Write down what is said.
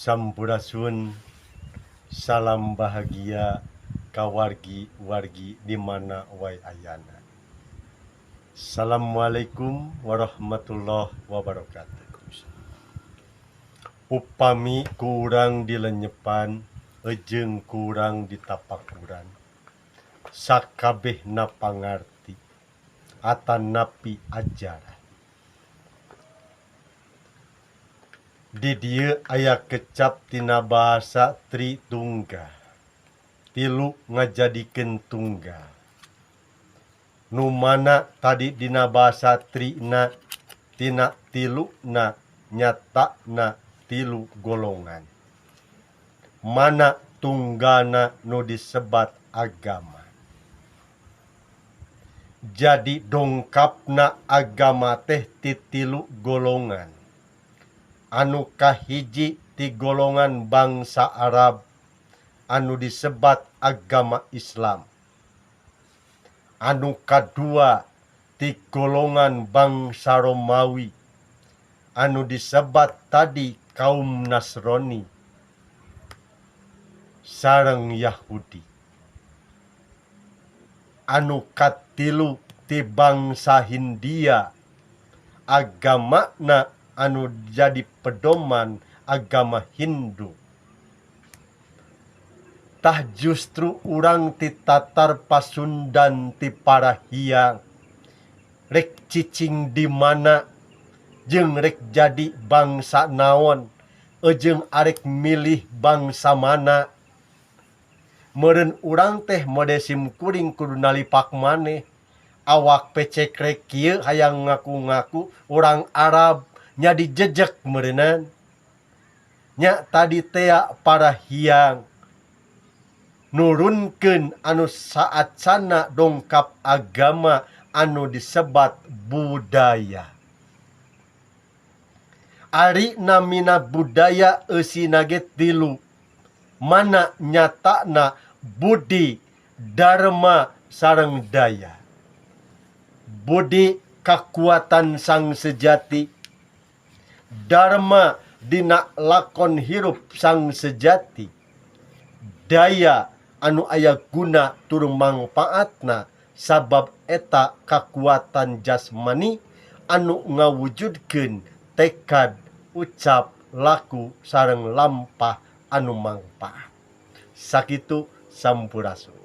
Sampurasun, salam bahagia kawargi-wargi di mana wae ayana. Assalamualaikum warahmatullahi wabarakatuh. Upami kurang dilenyepan, ejeng kurang ditapakuran. Sakabehna pangarti, atanapi ajaran. Di dieu aya kecap tina bahasa Tritunggal. Tilu ngajadikeun tunggal. Nu mana tadi dina bahasa Trina tina tiluna nyatana tilu golongan. Mana tunggalna nu disebat agama. Jadi dongkapna agama teh ti tilu golongan. Anu kahiji ti golongan bangsa Arab anu disebat agama Islam. Anu kadua ti golongan bangsa Romawi anu disebat tadi kaum Nasrani sareng Yahudi. Anu katilu ti bangsa Hindia agamana anu jadi pedoman agama Hindu. Tah justru urang ti tatar Pasundan ti Parahiang rek cicing di mana jeung rek jadi bangsa naon ejeng arek milih bangsa mana. Meureun urang teh mode sim kuring kudu nalipak maneh. Awak pecek rek kieu hayang ngaku-ngaku urang Arab nya dijejek meureunan. Nya tadi tea Parahiang nurunkeun anu saacana dongkap agama anu disebat budaya. Ari namina budaya eusina ge tilu. Mana nyatana budi, dharma sareng daya. Budi kakuatan sang sejati. Dharma dina lakon hirup sang sejati. Daya anu aya guna tur mangpaatna sabab eta kakuatan jasmani anu ngawujudkeun tekad, ucap, laku sareng lampah anu mangpaat. Sakitu sampurasun.